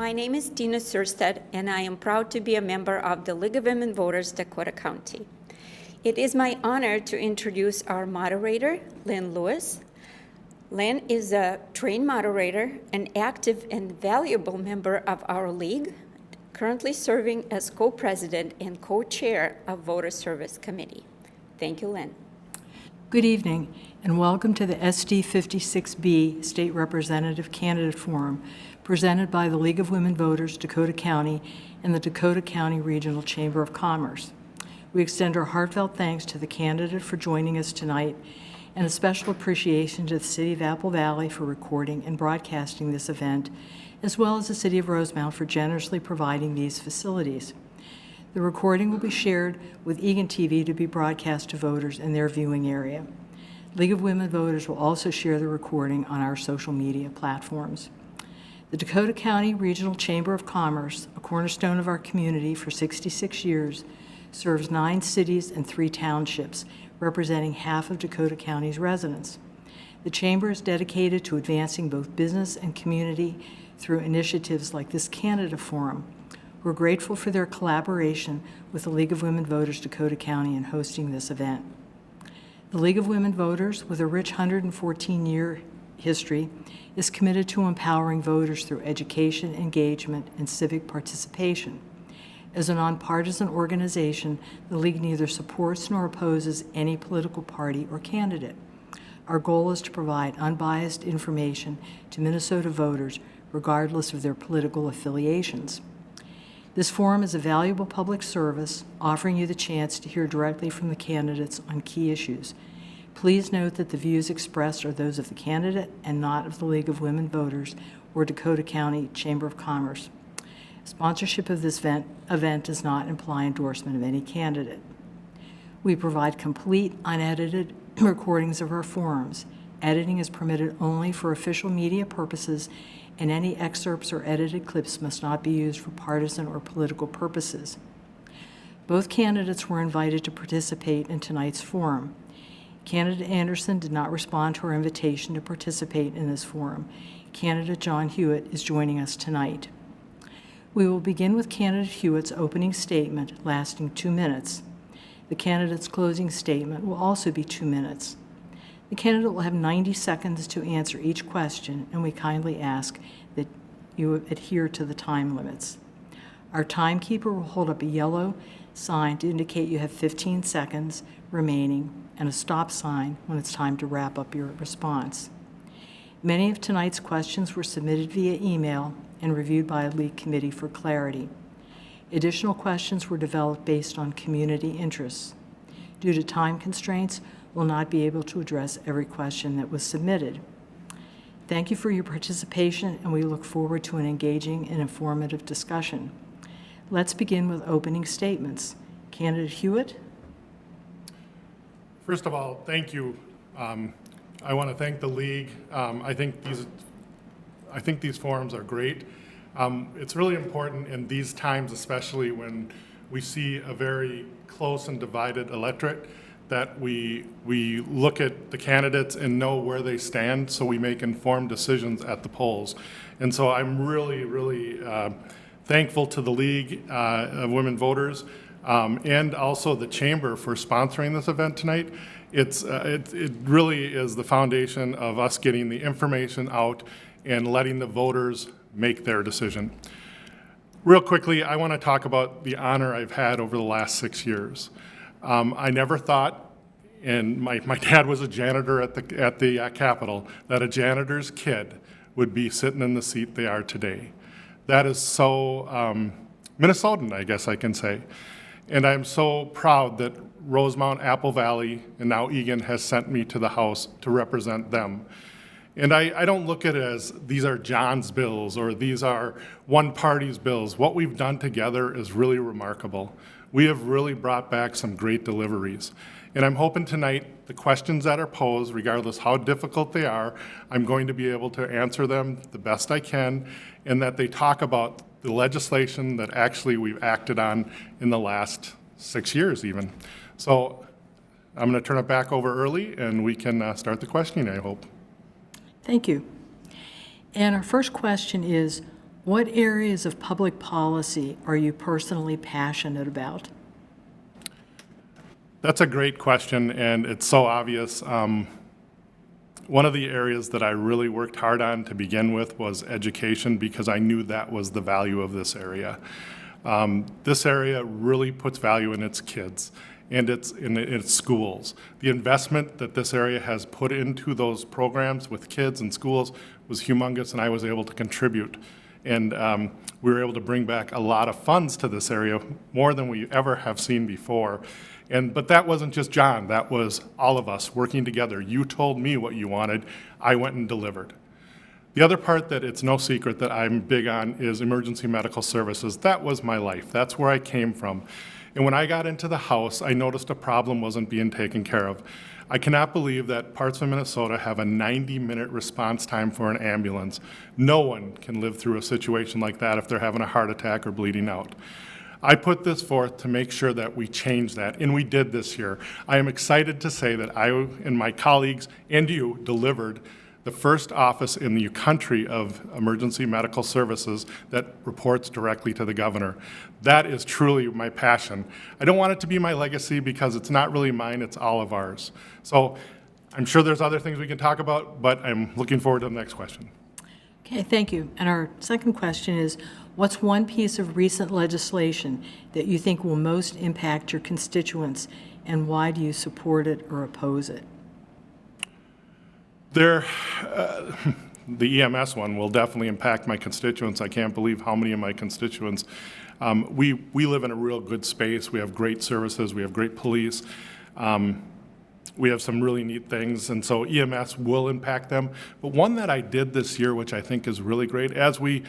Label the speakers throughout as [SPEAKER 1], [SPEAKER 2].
[SPEAKER 1] My name is Dina Surstead, and I am proud to be a member of the League of Women Voters, Dakota County. It is my honor to introduce our moderator, Lynn Lewis. Lynn is a trained moderator, an active and valuable member of our league, currently serving as co-president and co-chair of Voter Service Committee. Thank you, Lynn.
[SPEAKER 2] Good evening, and welcome to the SD 56B State Representative Candidate Forum, presented by the League of Women Voters, Dakota County, and the Dakota County Regional Chamber of Commerce. We extend our heartfelt thanks to the candidate for joining us tonight, and a special appreciation to the City of Apple Valley for recording and broadcasting this event, as well as the City of Rosemount for generously providing these facilities. The recording will be shared with Egan TV to be broadcast to voters in their viewing area. League of Women Voters will also share the recording on our social media platforms. The Dakota County Regional Chamber of Commerce, a cornerstone of our community for 66 years, serves 9 cities and 3 townships, representing half of Dakota County's residents. The Chamber is dedicated to advancing both business and community through initiatives like this Candidate Forum. We're grateful for their collaboration with the League of Women Voters Dakota County in hosting this event. The League of Women Voters, with a rich 114-year history, is committed to empowering voters through education, engagement, and civic participation. As a nonpartisan organization, the League neither supports nor opposes any political party or candidate. Our goal is to provide unbiased information to Minnesota voters, regardless of their political affiliations. This forum is a valuable public service, offering you the chance to hear directly from the candidates on key issues. Please note that the views expressed are those of the candidate and not of the League of Women Voters or Dakota County Chamber of Commerce. Sponsorship of this event does not imply endorsement of any candidate. We provide complete, unedited recordings of our forums. Editing is permitted only for official media purposes, and any excerpts or edited clips must not be used for partisan or political purposes. Both candidates were invited to participate in tonight's forum. Candidate Anderson did not respond to our invitation to participate in this forum. Candidate John Hewitt is joining us tonight. We will begin with candidate Hewitt's opening statement lasting 2 minutes. The candidate's closing statement will also be 2 minutes. The candidate will have 90 seconds to answer each question, and we kindly ask that you adhere to the time limits. Our timekeeper will hold up a yellow sign to indicate you have 15 seconds remaining and a stop sign when it's time to wrap up your response. Many of tonight's questions were submitted via email and reviewed by a league committee for clarity. Additional questions were developed based on community interests. Due to time constraints, we'll not be able to address every question that was submitted. Thank you for your participation, and we look forward to an engaging and informative discussion. Let's begin with opening statements. Candidate Hewitt.
[SPEAKER 3] First of all, thank you. I want to thank the league. I think these forums are great. It's really important in these times, especially when we see a very close and divided electorate, that we look at the candidates and know where they stand so we make informed decisions at the polls. And so I'm really thankful to the League of Women Voters and also the Chamber for sponsoring this event tonight. It really is the foundation of us getting the information out and letting the voters make their decision. Real quickly, I want to talk about the honor I've had over the last 6 years. I never thought, and my dad was a janitor at the Capitol, that a janitor's kid would be sitting in the seat they are today. That is so Minnesotan, I guess I can say. And I'm so proud that Rosemount, Apple Valley, and now Egan has sent me to the House to represent them. And I don't look at it as these are John's bills or these are one party's bills. What we've done together is really remarkable. We have really brought back some great deliveries. And I'm hoping tonight the questions that are posed, regardless how difficult they are, I'm going to be able to answer them the best I can, and that they talk about the legislation that actually we've acted on in the last 6 years even. So I'm going to turn it back over early, and we can start the questioning, I hope.
[SPEAKER 2] Thank you. And our first question is, What areas of public policy are you personally passionate about?
[SPEAKER 3] That's a great question, and it's so obvious. One of the areas that I really worked hard on to begin with was education, because I knew that was the value of this area. This area really puts value in its kids and in its schools. The investment that this area has put into those programs with kids and schools was humongous, and I was able to contribute. And we were able to bring back a lot of funds to this area, more than we ever have seen before. But that wasn't just John, that was all of us working together. You told me what you wanted, I went and delivered. The other part that it's no secret that I'm big on is emergency medical services. That was my life, that's where I came from. And when I got into the House, I noticed a problem wasn't being taken care of. I cannot believe that parts of Minnesota have a 90-minute response time for an ambulance. No one can live through a situation like that if they're having a heart attack or bleeding out. I put this forth to make sure that we change that, and we did this year. I am excited to say that I and my colleagues and you delivered the first office in the country of emergency medical services that reports directly to the governor. That is truly my passion. I don't want it to be my legacy because it's not really mine, it's all of ours. So I'm sure there's other things we can talk about, but I'm looking forward to the next question.
[SPEAKER 2] Okay, thank you. And our second question is, what's one piece of recent legislation that you think will most impact your constituents, and why do you support it or oppose it?
[SPEAKER 3] The EMS one will definitely impact my constituents. I can't believe how many of my constituents. We live in a real good space. We have great services. We have great police. We have some really neat things, and so EMS will impact them. But one that I did this year, which I think is really great, as we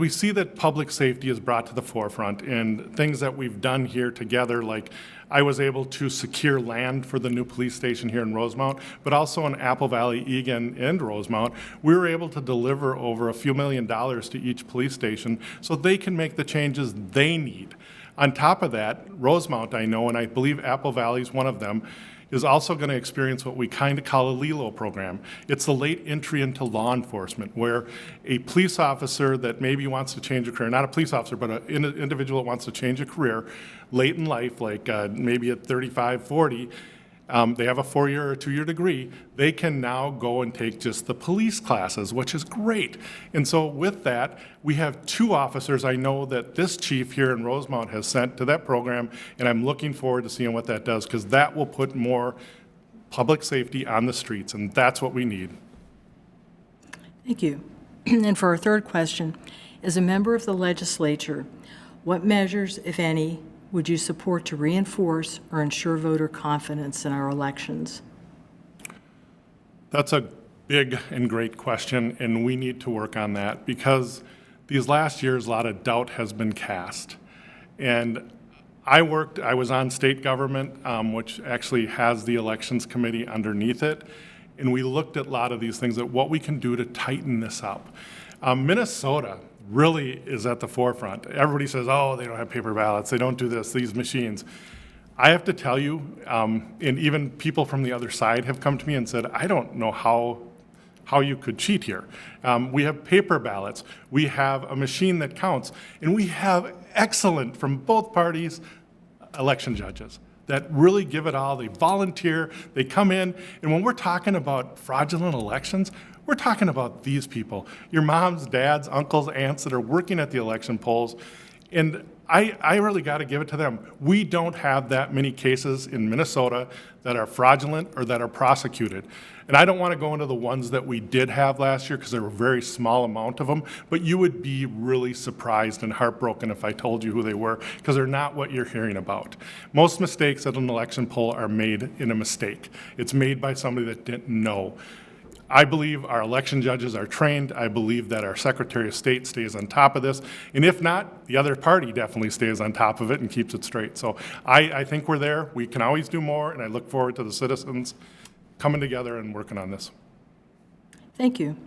[SPEAKER 3] see that public safety is brought to the forefront and things that we've done here together, like I was able to secure land for the new police station here in Rosemount, but also in Apple Valley, Eagan, and Rosemount, we were able to deliver over a few $1 million to each police station so they can make the changes they need. On top of that, Rosemount, I know, and I believe Apple Valley is one of them, is also going to experience what we kind of call a LELO program. It's the late entry into law enforcement, where a police officer that maybe wants to change a career, not a police officer, but an individual that wants to change a career late in life, like maybe at 35, 40, they have a 4-year or 2-year degree, they can now go and take just the police classes, which is great. And so with that, we have 2 officers I know that this chief here in Rosemount has sent to that program, and I'm looking forward to seeing what that does, because that will put more public safety on the streets, and that's what we need.
[SPEAKER 2] Thank you. And for our third question, as a member of the legislature, what measures, if any, would you support to reinforce or ensure voter confidence in our elections?
[SPEAKER 3] That's a big and great question, and we need to work on that, because these last years, a lot of doubt has been cast. And I was on state government, which actually has the elections committee underneath it, and we looked at a lot of these things, at what we can do to tighten this up. Minnesota really is at the forefront. Everybody says, oh, they don't have paper ballots, they don't do this, these machines. I have to tell you, and even people from the other side have come to me and said, I don't know how you could cheat here. We have paper ballots, we have a machine that counts, and we have excellent, from both parties, election judges that really give it all. They volunteer, they come in, and when we're talking about fraudulent elections, we're talking about these people, your moms, dads, uncles, aunts that are working at the election polls. And I really got to give it to them. We don't have that many cases in Minnesota that are fraudulent or that are prosecuted. And I don't want to go into the ones that we did have last year, because there were a very small amount of them, but you would be really surprised and heartbroken if I told you who they were, because they're not what you're hearing about. Most mistakes at an election poll are made in a mistake. It's made by somebody that didn't know. I believe our election judges are trained. I believe that our Secretary of State stays on top of this. And if not, the other party definitely stays on top of it and keeps it straight. So I think we're there. We can always do more, and I look forward to the citizens coming together and working on this.
[SPEAKER 2] Thank you.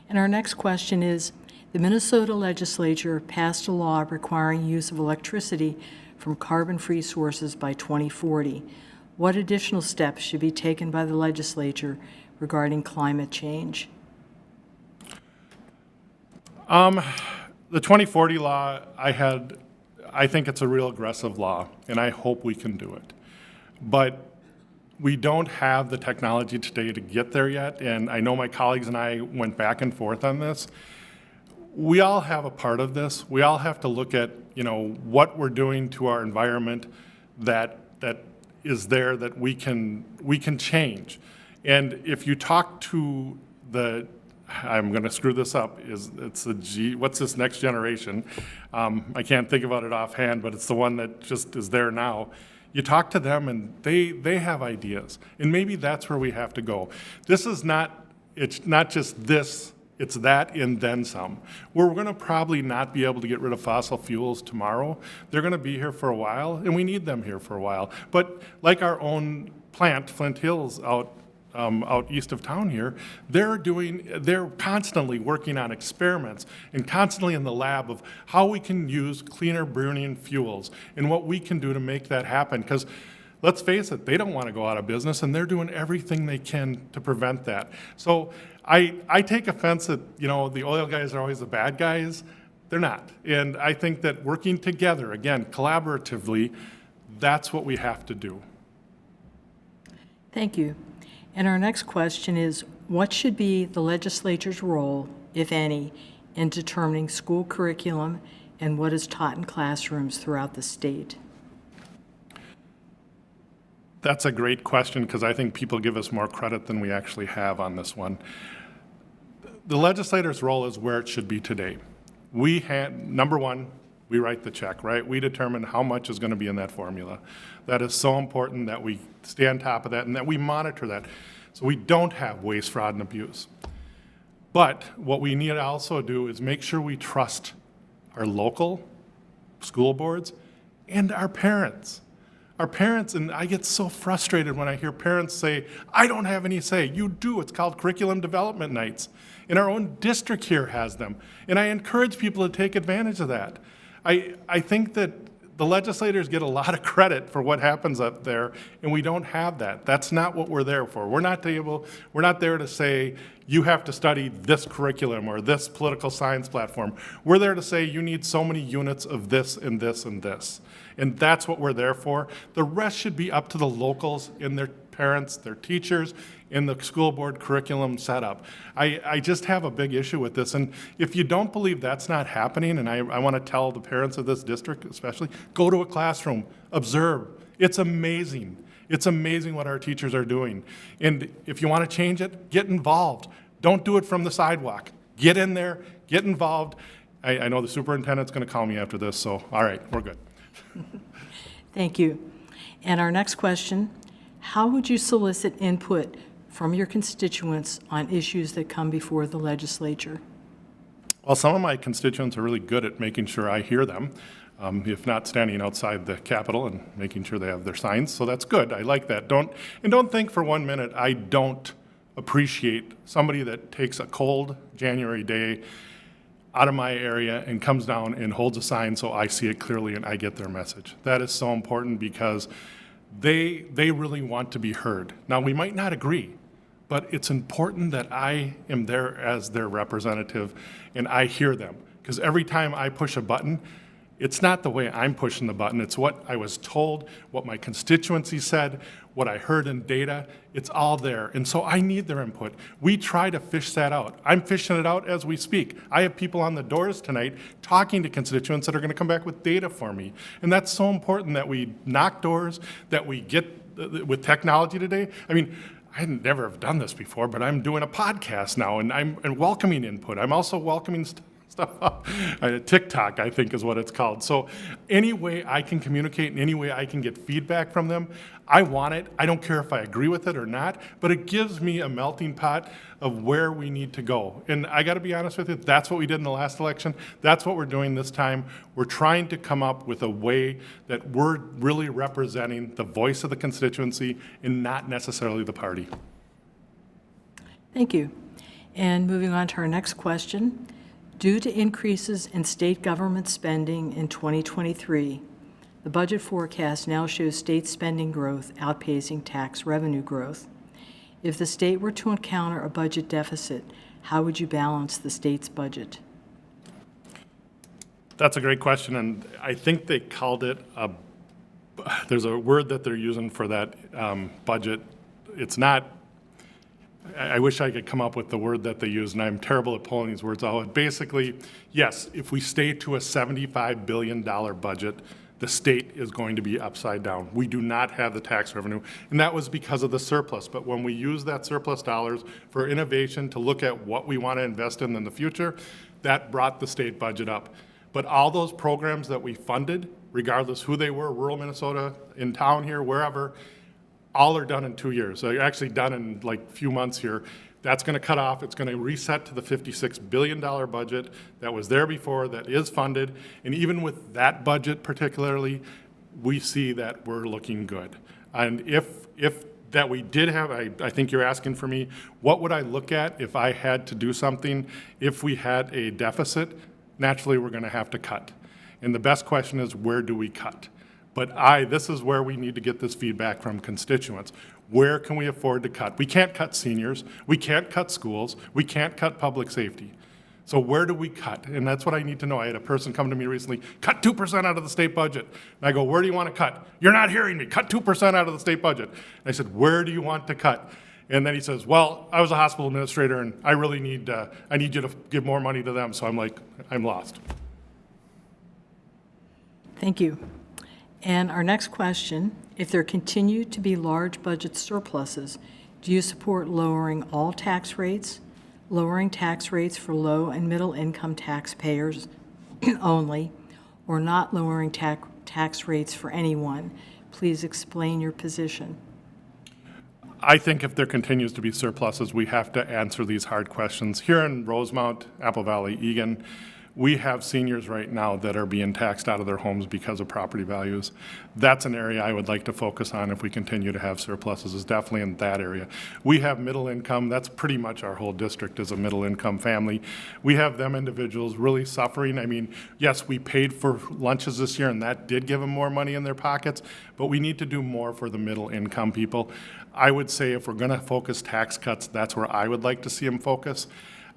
[SPEAKER 2] And our next question is, the Minnesota legislature passed a law requiring use of electricity from carbon-free sources by 2040. What additional steps should be taken by the legislature regarding climate change?
[SPEAKER 3] The 2040 law, I think it's a real aggressive law, and I hope we can do it. But we don't have the technology today to get there yet, and I know my colleagues and I went back and forth on this. We all have a part of this. We all have to look at, what we're doing to our environment that is there that we can change. And if you talk to I'm going to screw this up, what's this next generation? I can't think about it offhand, but it's the one that just is there now. You talk to them and they have ideas, and maybe that's where we have to go. It's not just this, it's that and then some. We're going to probably not be able to get rid of fossil fuels tomorrow. They're going to be here for a while, and we need them here for a while. But like our own plant, Flint Hills, out east of town here, they're constantly working on experiments and constantly in the lab of how we can use cleaner burning fuels and what we can do to make that happen. Because let's face it, they don't want to go out of business, and they're doing everything they can to prevent that. So I take offense that, the oil guys are always the bad guys. They're not. And I think that working together, again, collaboratively, that's what we have to do.
[SPEAKER 2] Thank you. And our next question is, what should be the legislature's role, if any, in determining school curriculum and what is taught in classrooms throughout the state?
[SPEAKER 3] That's a great question, because I think people give us more credit than we actually have on this one. The legislator's role is where it should be today. Number one, we write the check, right? We determine how much is going to be in that formula. That is so important that we stay on top of that and that we monitor that so we don't have waste, fraud, and abuse. But what we need to also do is make sure we trust our local school boards and our parents. Our parents, and I get so frustrated when I hear parents say, I don't have any say. You do. It's called curriculum development nights. And our own district here has them. And I encourage people to take advantage of that. I think that the legislators get a lot of credit for what happens up there, and we don't have that. That's not what we're there for. We're not there to say, you have to study this curriculum or this political science platform. We're there to say, you need so many units of this and this and this. And that's what we're there for. The rest should be up to the locals and their parents, their teachers, and the school board curriculum setup. I just have a big issue with this. And if you don't believe that's not happening, and I want to tell the parents of this district especially, go to a classroom, observe. It's amazing. It's amazing what our teachers are doing. And if you want to change it, get involved. Don't do it from the sidewalk. Get in there, get involved. I know the superintendent's going to call me after this, so all right, we're good.
[SPEAKER 2] Thank you. And our next question, how would you solicit input from your constituents on issues that come before the legislature?
[SPEAKER 3] Well, some of my constituents are really good at making sure I hear them, if not standing outside the Capitol and making sure they have their signs. So that's good. I like that. Don't think for 1 minute I don't appreciate somebody that takes a cold January day out of my area and comes down and holds a sign so I see it clearly and I get their message. That is so important because they really want to be heard. Now, we might not agree, but it's important that I am there as their representative and I hear them. Because every time I push a button, it's not the way I'm pushing the button. It's what I was told, what my constituency said, what I heard in data. It's all there. And so I need their input. We try to fish that out. I'm fishing it out as we speak. I have people on the doors tonight talking to constituents that are going to come back with data for me. And that's so important that we knock doors, that we get with technology today. I mean, I never have done this before, but I'm doing a podcast now, and I'm welcoming input. I'm also welcoming stuff. TikTok, I think, is what it's called. So any way I can communicate and any way I can get feedback from them, I want it. I don't care if I agree with it or not, but it gives me a melting pot of where we need to go. And I got to be honest with you, that's what we did in the last election. That's what we're doing this time. We're trying to come up with a way that we're really representing the voice of the constituency and not necessarily the party.
[SPEAKER 2] Thank you. And moving on to our next question. Due to increases in state government spending in 2023, the budget forecast now shows state spending growth outpacing tax revenue growth. If the state were to encounter a budget deficit, how would you balance the state's budget?
[SPEAKER 3] That's a great question, and I think they called it there's a word that they're using for that budget. It's not, I wish I could come up with the word that they use, and I'm terrible at pulling these words out. Basically, yes, if we stay to a $75 billion budget, the state is going to be upside down. We do not have the tax revenue, and that was because of the surplus. But when we use that surplus dollars for innovation to look at what we want to invest in the future, that brought the state budget up. But all those programs that we funded, regardless who they were, rural Minnesota, in town here, wherever, all are done in 2 years. So they're actually done in like a few months here. That's going to cut off. It's going to reset to the $56 billion budget that was there before, that is funded. And even with that budget particularly, we see that we're looking good. And if that we did have, I think you're asking for me, what would I look at if I had to do something? If we had a deficit, naturally we're going to have to cut. And the best question is, where do we cut? But this is where we need to get this feedback from constituents. Where can we afford to cut? We can't cut seniors. We can't cut schools. We can't cut public safety. So where do we cut? And that's what I need to know. I had a person come to me recently, cut 2% out of the state budget. And I go, where do you want to cut? You're not hearing me. Cut 2% out of the state budget. And I said, where do you want to cut? And then he says, well, I was a hospital administrator, and I really need you to give more money to them. So I'm like, I'm lost.
[SPEAKER 2] Thank you. And our next question, if there continue to be large budget surpluses, do you support lowering all tax rates, lowering tax rates for low and middle income taxpayers only, or not lowering tax rates for anyone? Please explain your position.
[SPEAKER 3] I think if there continues to be surpluses, we have to answer these hard questions. Here in Rosemount, Apple Valley, Egan, we have seniors right now that are being taxed out of their homes because of property values. That's an area I would like to focus on if we continue to have surpluses, is definitely in that area. We have middle income. That's pretty much our whole district is a middle income family. We have them individuals really suffering. I mean, yes, we paid for lunches this year, and that did give them more money in their pockets, but we need to do more for the middle income people. I would say if we're going to focus tax cuts, that's where I would like to see them focus.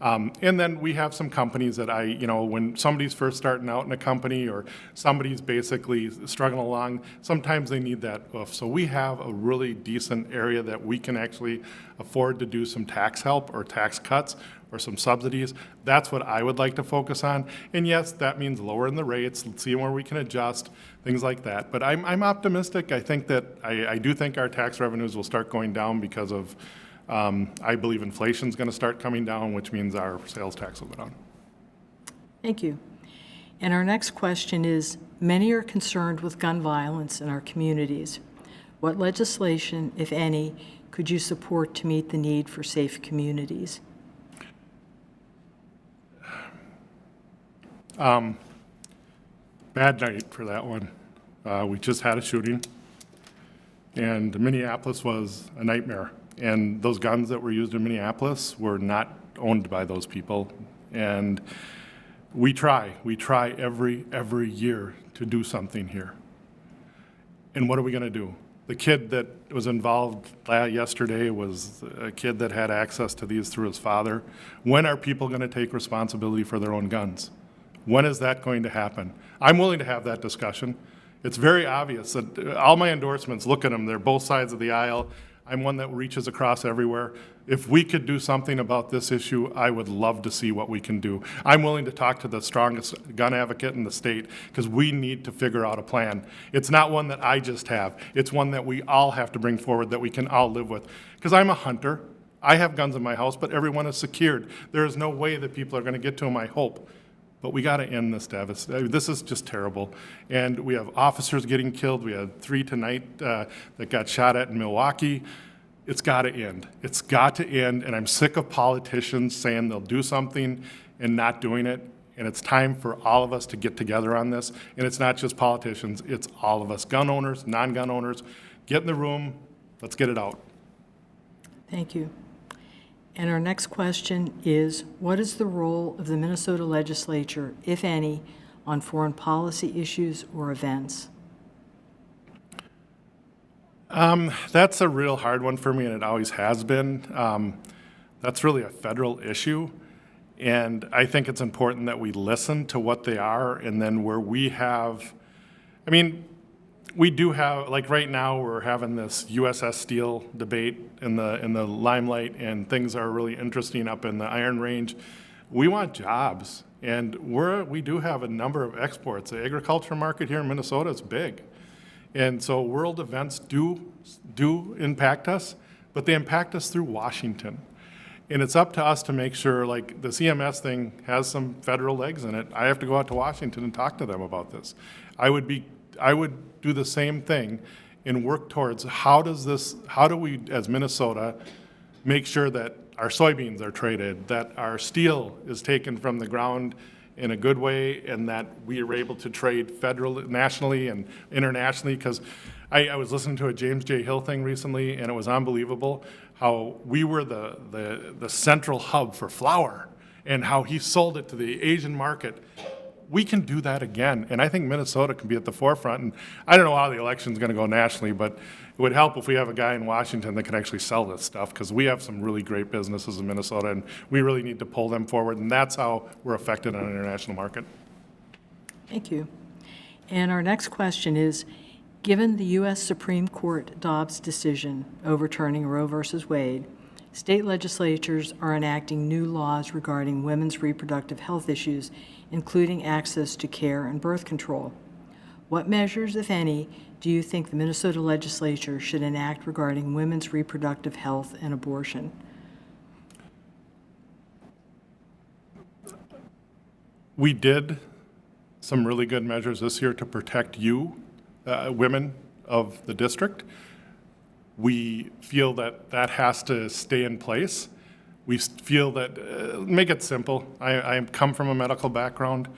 [SPEAKER 3] And then we have some companies that when somebody's first starting out in a company or somebody's basically struggling along, sometimes they need that oof. So we have a really decent area that we can actually afford to do some tax help or tax cuts or some subsidies. That's what I would like to focus on. And yes, that means lowering the rates, seeing where we can adjust, things like that. But I'm optimistic. I think that I do think our tax revenues will start going down because of I believe inflation's going to start coming down, which means our sales tax will go down.
[SPEAKER 2] Thank you. And our next question is, many are concerned with gun violence in our communities. What legislation, if any, could you support to meet the need for safe communities?
[SPEAKER 3] Bad night for that one. We just had a shooting, and Minneapolis was a nightmare. And those guns that were used in Minneapolis were not owned by those people. And we try every year to do something here. And what are we going to do? The kid that was involved yesterday was a kid that had access to these through his father. When are people going to take responsibility for their own guns? When is that going to happen? I'm willing to have that discussion. It's very obvious that all my endorsements, look at them, they're both sides of the aisle. I'm one that reaches across everywhere. If we could do something about this issue, I would love to see what we can do. I'm willing to talk to the strongest gun advocate in the state because we need to figure out a plan. It's not one that I just have. It's one that we all have to bring forward that we can all live with. Because I'm a hunter. I have guns in my house, but everyone is secured. There is no way that people are going to get to them, I hope. But we got to end this, this is just terrible. And we have officers getting killed. We had 3 tonight that got shot at in Milwaukee. It's got to end. It's got to end. And I'm sick of politicians saying they'll do something and not doing it. And it's time for all of us to get together on this. And it's not just politicians. It's all of us, gun owners, non-gun owners. Get in the room. Let's get it out.
[SPEAKER 2] Thank you. And our next question is, what is the role of the Minnesota legislature, if any, on foreign policy issues or events?
[SPEAKER 3] That's a real hard one for me, and it always has been. That's really a federal issue. And I think it's important that we listen to what they are, and then where we have, I mean, we do have, like right now, we're having this USS Steel debate in the limelight, and things are really interesting up in the Iron Range. We want jobs, and we do have a number of exports. The agriculture market here in Minnesota is big. And so world events do impact us, but they impact us through Washington. And it's up to us to make sure, like the CMS thing has some federal legs in it. I have to go out to Washington and talk to them about this. I would do the same thing and work towards how do we as Minnesota make sure that our soybeans are traded, that our steel is taken from the ground in a good way, and that we are able to trade nationally and internationally. Because I was listening to a James J. Hill thing recently, and it was unbelievable how we were the central hub for flour, and how he sold it to the Asian market. We can do that again, and I think Minnesota can be at the forefront. And I don't know how the election's going to go nationally, but it would help if we have a guy in Washington that can actually sell this stuff, because we have some really great businesses in Minnesota, and we really need to pull them forward, and that's how we're affected on an international market.
[SPEAKER 2] Thank you. And our next question is, given the U.S. Supreme Court Dobbs decision overturning Roe v. Wade, state legislatures are enacting new laws regarding women's reproductive health issues, including access to care and birth control. What measures, if any, do you think the Minnesota legislature should enact regarding women's reproductive health and abortion?
[SPEAKER 3] We did some really good measures this year to protect you, women of the district. We feel that that has to stay in place. We feel that, make it simple, I come from a medical background.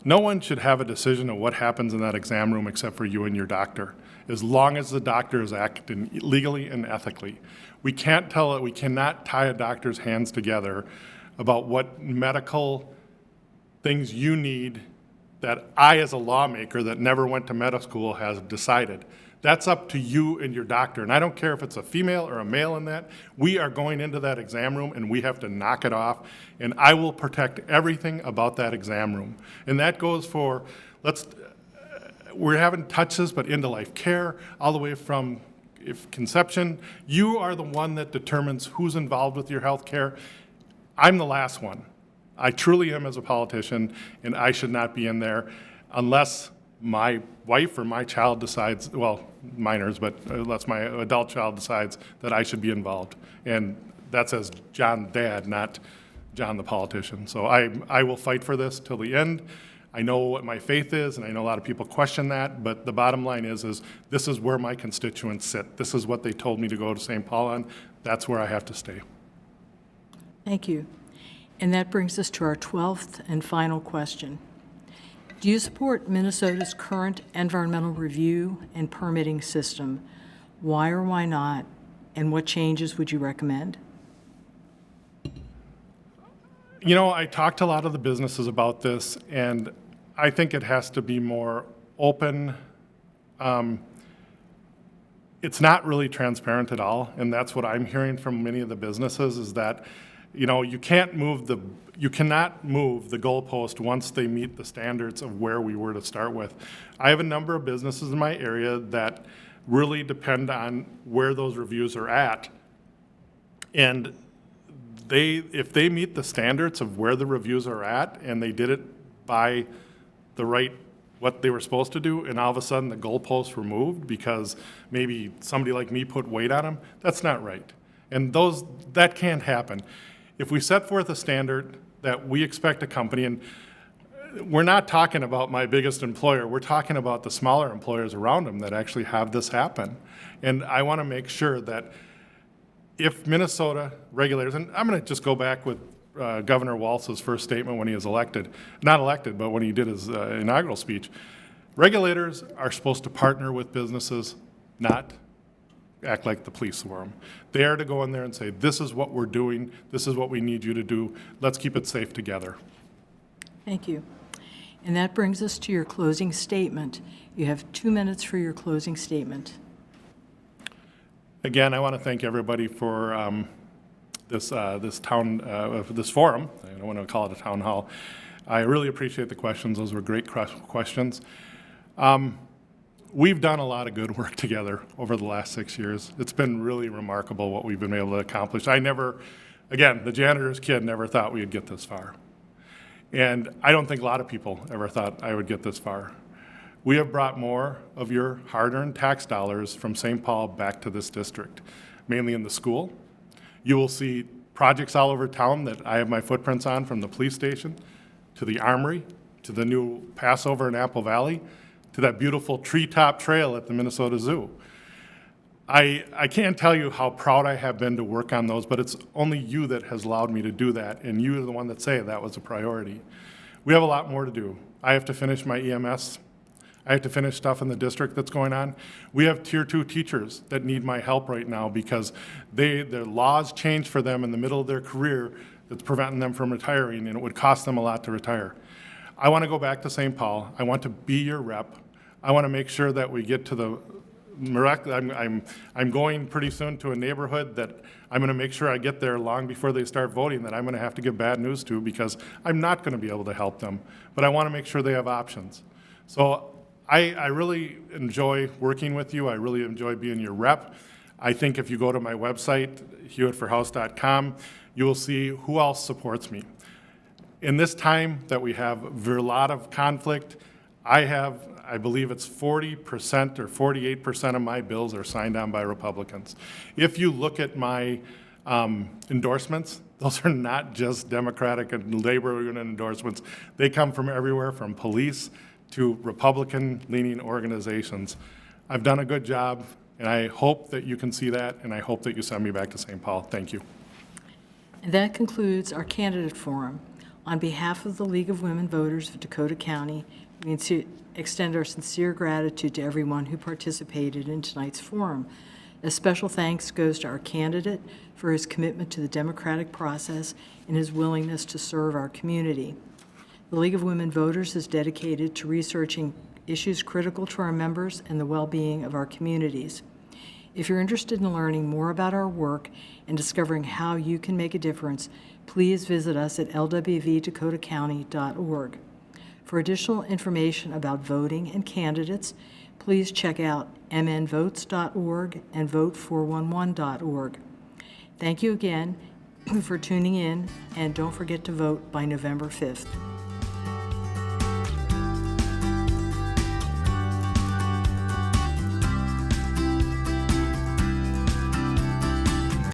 [SPEAKER 3] No one should have a decision of what happens in that exam room except for you and your doctor, as long as the doctor is acting legally and ethically. We cannot tie a doctor's hands together about what medical things you need that I, as a lawmaker that never went to medical school, has decided. That's up to you and your doctor. And I don't care if it's a female or a male in that. We are going into that exam room and we have to knock it off. And I will protect everything about that exam room. And that goes for, we're having touches, but into life care, all the way from conception. You are the one that determines who's involved with your health care. I'm the last one. I truly am as a politician, and I should not be in there unless my wife or my child decides, well, minors, but unless my adult child decides that I should be involved. And that says John Dad, not John the politician. So I will fight for this till the end. I know what my faith is, and I know a lot of people question that, but the bottom line is this is where my constituents sit. This is what they told me to go to St. Paul on. That's where I have to stay.
[SPEAKER 2] Thank you. And that brings us to our 12th and final question. Do you support Minnesota's current environmental review and permitting system? Why or why not? And what changes would you recommend?
[SPEAKER 3] You know, I talked to a lot of the businesses about this, and I think it has to be more open. It's not really transparent at all, and that's what I'm hearing from many of the businesses, is that, you know, you cannot move the goalpost once they meet the standards of where we were to start with. I have a number of businesses in my area that really depend on where those reviews are at. And if they meet the standards of where the reviews are at, and they did it by what they were supposed to do, and all of a sudden the goalposts were moved because maybe somebody like me put weight on them, that's not right. And that can't happen. If we set forth a standard that we expect a company, and we're not talking about my biggest employer, we're talking about the smaller employers around them that actually have this happen. And I want to make sure that if Minnesota regulators, and I'm going to just go back with Governor Walz's first statement when he was elected, not elected, but when he did his inaugural speech, regulators are supposed to partner with businesses, not act like the police were them. They are to go in there and say, this is what we're doing, this is what we need you to do, let's keep it safe together.
[SPEAKER 2] Thank you. And that brings us to your closing statement. You have 2 minutes for your closing statement.
[SPEAKER 3] Again, I want to thank everybody for this forum. I don't want to call it a town hall. I really appreciate the questions. Those were great questions. We've done a lot of good work together over the last 6 years. It's been really remarkable what we've been able to accomplish. Again, the janitor's kid never thought we'd get this far. And I don't think a lot of people ever thought I would get this far. We have brought more of your hard-earned tax dollars from St. Paul back to this district, mainly in the school. You will see projects all over town that I have my footprints on, from the police station to the armory, to the new Passover in Apple Valley, to that beautiful treetop trail at the Minnesota Zoo. I can't tell you how proud I have been to work on those, but it's only you that has allowed me to do that, and you are the one that say that was a priority. We have a lot more to do. I have to finish my EMS. I have to finish stuff in the district that's going on. We have Tier 2 teachers that need my help right now because their laws changed for them in the middle of their career that's preventing them from retiring, and it would cost them a lot to retire. I want to go back to St. Paul. I want to be your rep. I want to make sure that we get to the I'm going pretty soon to a neighborhood that I'm going to make sure I get there long before they start voting, that I'm going to have to give bad news to, because I'm not going to be able to help them. But I want to make sure they have options. So I really enjoy working with you. I really enjoy being your rep. I think if you go to my website, hewittforhouse.com, you will see who else supports me. In this time that we have a lot of conflict, I believe it's 40% or 48% of my bills are signed on by Republicans. If you look at my endorsements, those are not just Democratic and labor union endorsements. They come from everywhere, from police to Republican-leaning organizations. I've done a good job, and I hope that you can see that, and I hope that you send me back to St. Paul. Thank you.
[SPEAKER 2] And that concludes our candidate forum. On behalf of the League of Women Voters of Dakota County, we extend our sincere gratitude to everyone who participated in tonight's forum. A special thanks goes to our candidate for his commitment to the democratic process and his willingness to serve our community. The League of Women Voters is dedicated to researching issues critical to our members and the well-being of our communities. If you're interested in learning more about our work and discovering how you can make a difference, please visit us at lwvdakotacounty.org. For additional information about voting and candidates, please check out mnvotes.org and vote411.org. Thank you again for tuning in, and don't forget to vote by November 5th.